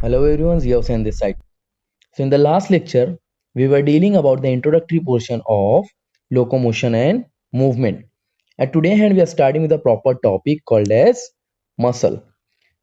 Hello everyone, Zia on this side. So in the last lecture, we were dealing about the introductory portion of locomotion and movement. At today hand, we are starting with a proper topic called as muscle.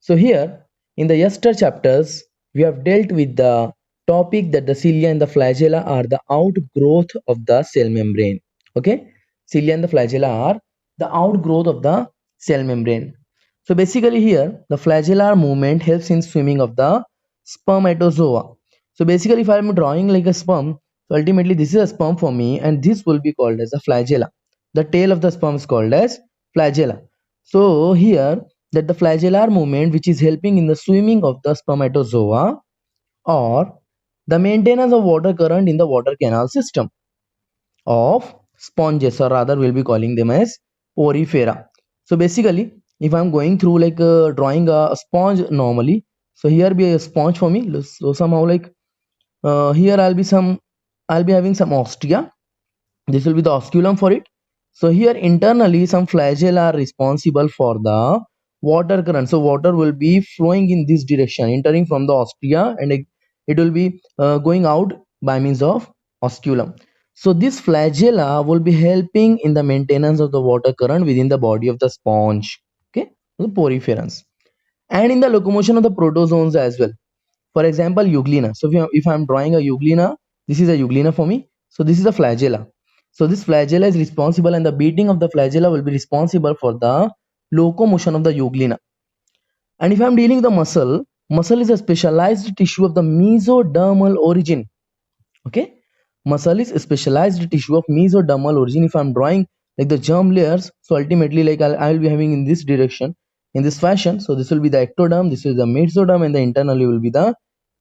So here in the yester chapters, we have dealt with the topic that the cilia and the flagella are the outgrowth of the cell membrane. Okay, cilia and the flagella are the outgrowth of the cell membrane. So basically here the flagellar movement helps in swimming of the spermatozoa. So basically if I am drawing like a sperm, so ultimately this is a sperm for me and this will be called as a flagella. The tail of the sperm is called as flagella. So here that the flagellar movement which is helping in the swimming of the spermatozoa or the maintenance of water current in the water canal system of sponges, or rather we'll be calling them as porifera. So basically if I'm going through like drawing a sponge normally, so here be a sponge for me. So somehow like here I'll be having some ostia. This will be the osculum for it. So here internally some flagella are responsible for the water current. So water will be flowing in this direction, entering from the ostia, and it will be going out by means of osculum. So this flagella will be helping in the maintenance of the water current within the body of the sponge. Okay, the poriferans, and in the locomotion of the protozoans as well. For example, euglena. So if I'm drawing a euglena, this is a euglena for me. So this is a flagella. So this flagella is responsible, and the beating of the flagella will be responsible for the locomotion of the euglena. And if I'm dealing with the muscle is a specialized tissue of the mesodermal origin. Okay, muscle is a specialized tissue of mesodermal origin. If I'm drawing like the germ layers, so ultimately like I'll be having in this direction, in this fashion. So this will be the ectoderm, this is the mesoderm, and the internally will be the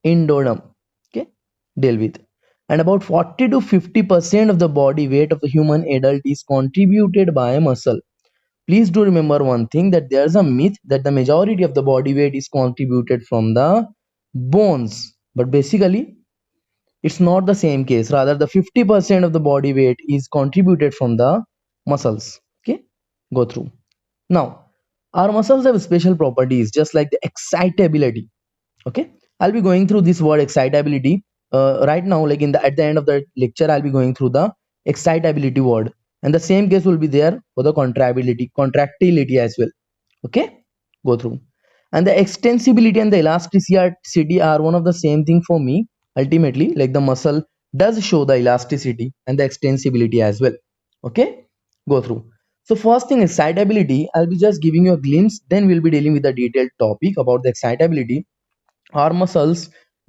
endoderm. Okay, deal with. And about 40 to 50% of the body weight of the human adult is contributed by muscle. Please do remember one thing, that there's a myth that the majority of the body weight is contributed from the bones, but basically it's not the same case. Rather, the 50% of the body weight is contributed from the muscles. Okay, go through. Now, our muscles have special properties just like the excitability. Okay, I'll be going through this word excitability right now. Like at the end of the lecture, I'll be going through the excitability word, and the same case will be there for the contractility as well. Okay, go through. And the extensibility and the elasticity are one of the same thing for me. Ultimately, like the muscle does show the elasticity and the extensibility as well. Okay, go through. So first thing, excitability, I'll be just giving you a glimpse, then we'll be dealing with the detailed topic about the excitability. Our muscles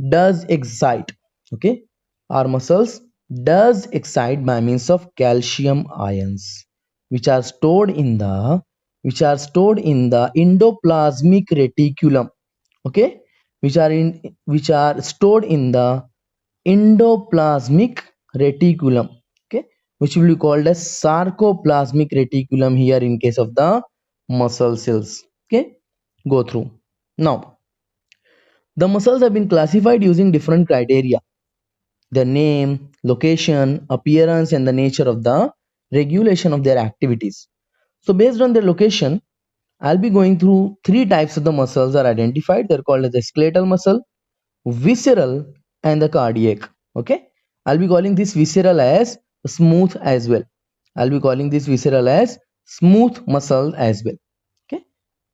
does excite. Okay, our muscles does excite by means of calcium ions, which are stored in the endoplasmic reticulum. Okay, which are stored in the endoplasmic reticulum. Okay, which will be called as sarcoplasmic reticulum here in case of the muscle cells. Okay, go through. Now the muscles have been classified using different criteria: their name, location, appearance, and the nature of the regulation of their activities. So based on their location, I'll be going through three types of the muscles are identified. They're called as the skeletal muscle, visceral, and the cardiac. Okay, I'll be calling this visceral as smooth as well. I'll be calling this visceral as smooth muscle as well. Okay,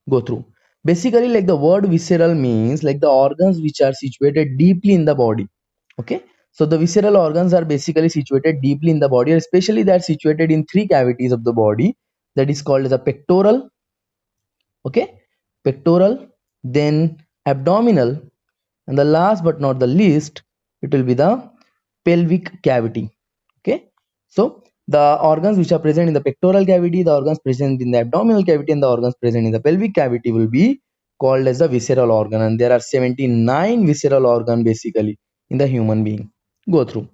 go through. Basically, like the word visceral means like the organs which are situated deeply in the body. Okay, so the visceral organs are basically situated deeply in the body, especially they are situated in three cavities of the body, that is called as a pectoral. Okay, pectoral, then abdominal, and the last but not the least, it will be the pelvic cavity. Okay, so the organs which are present in the pectoral cavity, the organs present in the abdominal cavity, and the organs present in the pelvic cavity will be called as the visceral organ, and there are 79 visceral organ basically in the human being. Go through.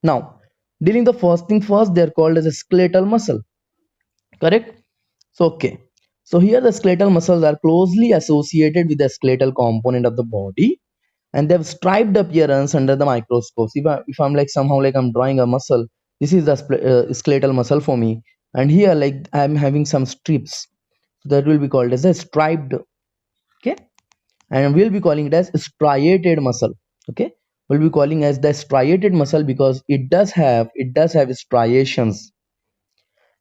Now, dealing the first thing first, they are called as a skeletal muscle. Correct. So okay, so here the skeletal muscles are closely associated with the skeletal component of the body, and they have striped appearance under the microscope. If I'm like somehow like I'm drawing a muscle, this is the skeletal muscle for me, and here like I'm having some strips, so that will be called as a striped. Okay, and we'll be calling it as striated muscle. Okay, we'll be calling as the striated muscle because it does have striations.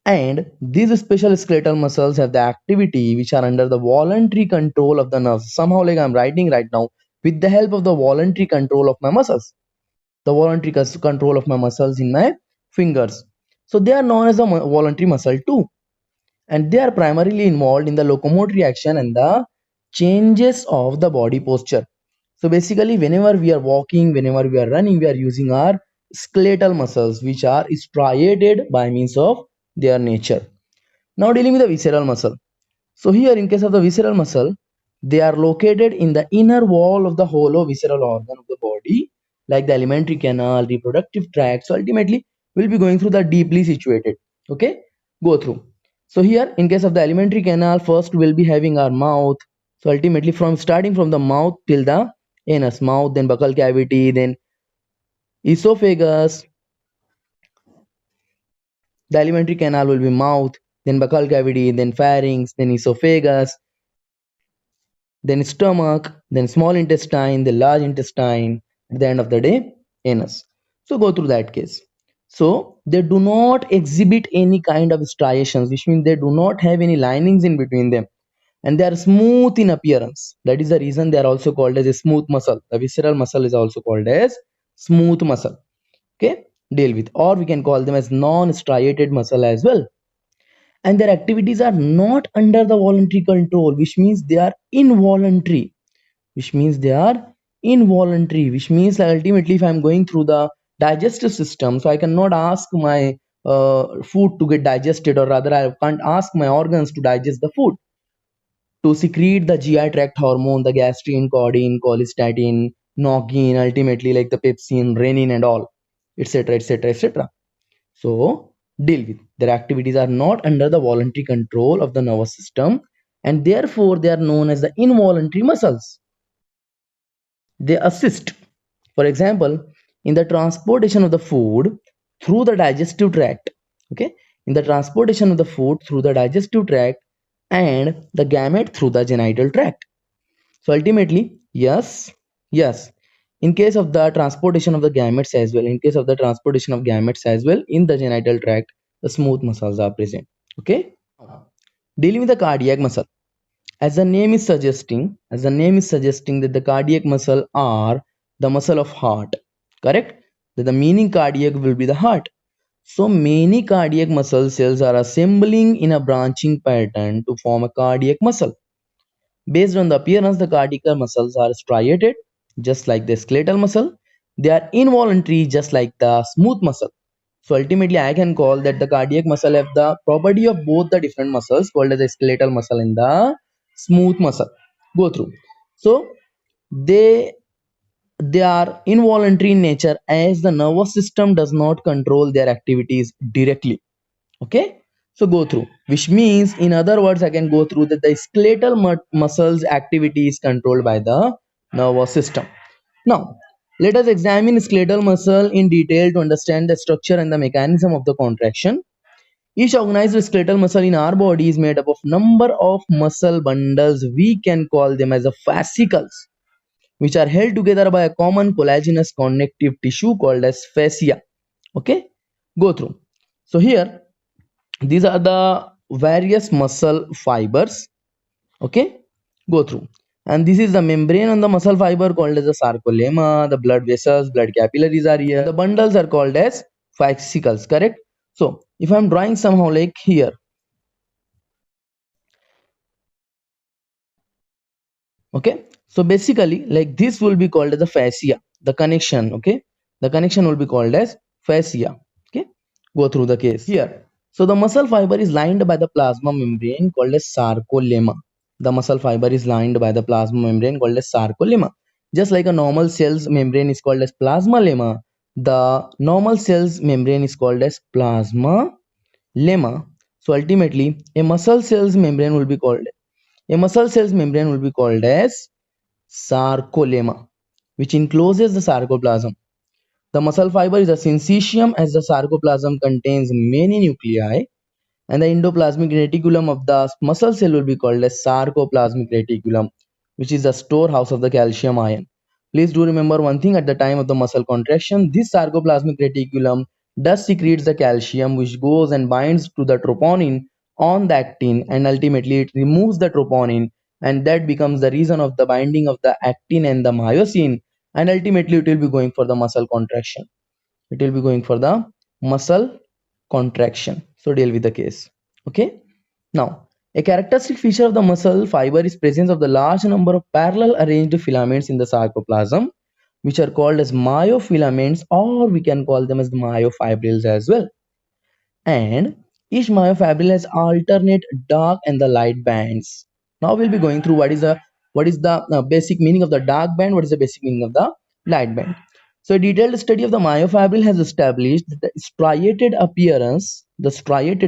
And these special skeletal muscles have the activity which are under the voluntary control of the nerves. Somehow, like I'm writing right now, with the help of the voluntary control of my muscles, the voluntary control of my muscles in my fingers. So they are known as a voluntary muscle too, and they are primarily involved in the locomotory action and the changes of the body posture. So basically, whenever we are walking, whenever we are running, we are using our skeletal muscles, which are striated by means of their nature. Now dealing with the visceral muscle. So here in case of the visceral muscle, they are located in the inner wall of the hollow visceral organ of the body, like the alimentary canal, reproductive tract. So ultimately, we'll be going through the deeply situated. Okay, go through. So here in case of the alimentary canal, first we'll be having our mouth. So ultimately, from starting from the mouth till the anus, mouth, then buccal cavity, then esophagus. The alimentary canal will be mouth, then buccal cavity, then pharynx, then esophagus, then stomach, then small intestine, the large intestine, at the end of the day, anus. So go through that case. So they do not exhibit any kind of striations, which means they do not have any linings in between them, and they are smooth in appearance. That is the reason they are also called as a smooth muscle. The visceral muscle is also called as smooth muscle. Okay, deal with, or we can call them as non-striated muscle as well. And their activities are not under the voluntary control, which means they are involuntary, which means like ultimately if I'm going through the digestive system, so I cannot ask my food to get digested, or rather I can't ask my organs to digest the food, to secrete the GI tract hormone, the gastrin, caudin, cholestatin, noggin, ultimately like the pepsin, renin and all, etc, etc, etc. So deal with, their activities are not under the voluntary control of the nervous system, and therefore they are known as the involuntary muscles. They assist, for example, in the transportation of the food through the digestive tract. Okay, in the transportation of the food through the digestive tract and the gamete through the genital tract. So ultimately, yes, in case of the transportation of the gametes as well, in the genital tract, the smooth muscles are present. Okay, dealing with the cardiac muscle. As the name is suggesting that the cardiac muscle are the muscle of heart. Correct, that the meaning cardiac will be the heart. So many cardiac muscle cells are assembling in a branching pattern to form a cardiac muscle. Based on the appearance, the cardiac muscles are striated, just like the skeletal muscle. They are involuntary, just like the smooth muscle. So ultimately, I can call that the cardiac muscle have the property of both the different muscles called as the skeletal muscle and the smooth muscle. Go through. So they they are involuntary in nature, as the nervous system does not control their activities directly. Okay, so go through, which means in other words I can go through that the skeletal muscles activity is controlled by the nervous system. Now let us examine skeletal muscle in detail to understand the structure and the mechanism of the contraction. Each organized skeletal muscle in our body is made up of number of muscle bundles. We can call them as a fascicles, which are held together by a common collagenous connective tissue called as fascia. Okay, go through. So here these are the various muscle fibers. Okay, go through. And this is the membrane on the muscle fiber called as the sarcolemma. The blood vessels, blood capillaries are here. The bundles are called as fascicles. Correct. So if I'm drawing somehow like here, okay, so basically like this will be called as the fascia, the connection. Okay, the connection will be called as fascia. Okay, go through the case here. So the muscle fiber is lined by the plasma membrane called as sarcolemma. The muscle fiber is lined by the plasma membrane called as sarcolemma. Just like a normal cell's membrane is called as plasma lemma, the normal cell's membrane is called as plasma lemma. So ultimately a muscle cell's membrane will be called as sarcolemma, which encloses the sarcoplasm. The muscle fiber is a syncytium, as the sarcoplasm contains many nuclei, and the endoplasmic reticulum of the muscle cell will be called as sarcoplasmic reticulum. which is the storehouse of the calcium ion. Please do remember one thing: at the time of the muscle contraction, this sarcoplasmic reticulum does secretes the calcium, which goes and binds to the troponin on the actin, and ultimately it removes the troponin, and that becomes the reason of the binding of the actin and the myosin, and ultimately it will be going for the muscle contraction. It will be going for the muscle contraction. So deal with the case. Okay. Now, a characteristic feature of the muscle fiber is presence of the large number of parallel arranged filaments in the sarcoplasm, which are called as myofilaments, or we can call them as the myofibrils as well. And each myofibril has alternate dark and the light bands. Now we'll be going through what is the basic meaning of the dark band, what is the basic meaning of the light band. So a detailed study of the myofibril has established that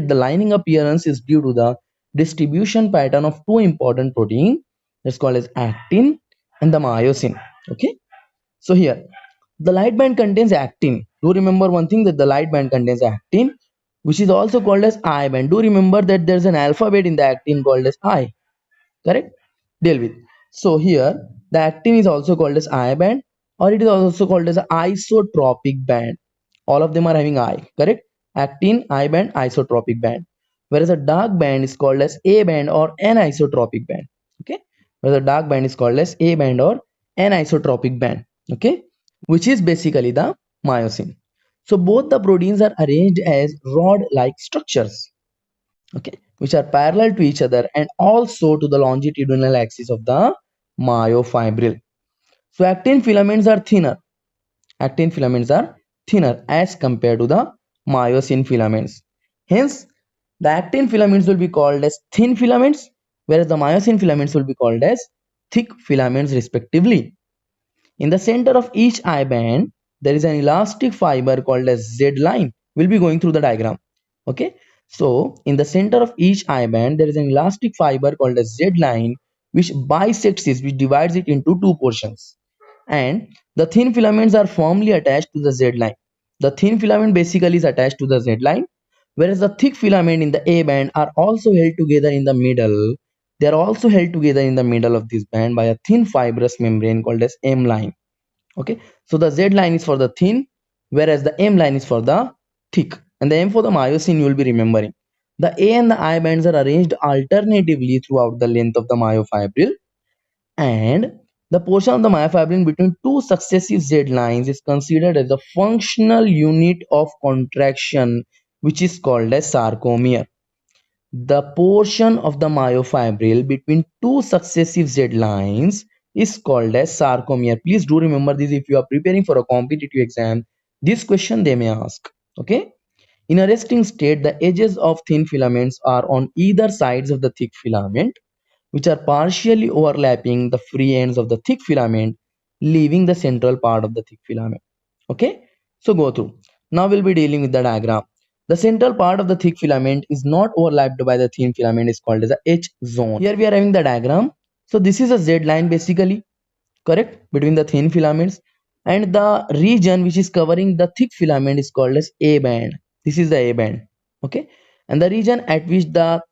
the lining appearance is due to the distribution pattern of two important proteins that's called as actin and the myosin. Okay. So here the light band contains actin. Do remember one thing, that the light band contains actin, which is also called as I band. Do remember that there's an alphabet in the actin called as I. Correct? Deal with. So here the actin is also called as I band, or it is also called as isotropic band. All of them are having I. Correct? Actin, I band, isotropic band. Whereas a dark band is called as A band or anisotropic band. Okay? Whereas a dark band is called as A band or anisotropic band. Okay? Which is basically the myosin. So both the proteins are arranged as rod-like structures, okay, which are parallel to each other and also to the longitudinal axis of the myofibril. So actin filaments are thinner. Actin filaments are thinner as compared to the myosin filaments. Hence, the actin filaments will be called as thin filaments, whereas the myosin filaments will be called as thick filaments respectively. In the center of each I band, there is an elastic fiber called as Z line. We'll be going through the diagram. Okay. So in the center of each I band, there is an elastic fiber called as Z line, which bisects it, which divides it into two portions. And the thin filaments are firmly attached to the Z line. The thin filament basically is attached to the Z line, whereas the thick filament in the A band are also held together in the middle. They are also held together in the middle of this band by a thin fibrous membrane called as M line. Okay, so the Z line is for the thin, whereas the M line is for the thick, and the M for the myosin you will be remembering. The A and the I bands are arranged alternatively throughout the length of the myofibril, and the portion of the myofibril between two successive Z lines is considered as the functional unit of contraction, which is called as sarcomere. The portion of the myofibril between two successive Z lines is called as sarcomere. Please do remember this if you are preparing for a competitive exam. This question they may ask. Okay. In a resting state, the edges of thin filaments are on either sides of the thick filament, which are partially overlapping the free ends of the thick filament, leaving the central part of the thick filament. Okay. So go through. Now we'll be dealing with the diagram. The central part of the thick filament is not overlapped by the thin filament, is called as a H zone. Here we are having the diagram. So this is a Z line basically, correct, between the thin filaments, and the region which is covering the thick filament is called as A band. This is the A band. Okay. And the region at which the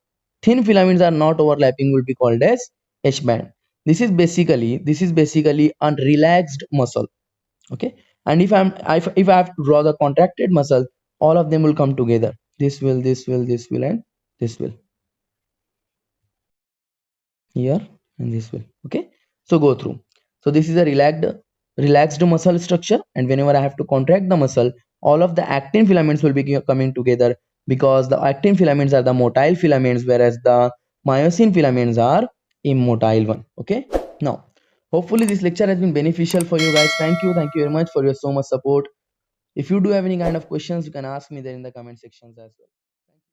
thin filaments are not overlapping will be called as H band. This is basically a relaxed muscle. Okay. And if I have to draw the contracted muscle, all of them will come together. This will and this will, here and this will. Okay. So go through. So this is a relaxed muscle structure, and whenever I have to contract the muscle, all of the actin filaments will be coming together, because the actin filaments are the motile filaments, whereas the myosin filaments are immotile one. Okay. Now hopefully this lecture has been beneficial for you guys. Thank you very much for your so much support. If you do have any kind of questions, you can ask me there in the comment sections as well.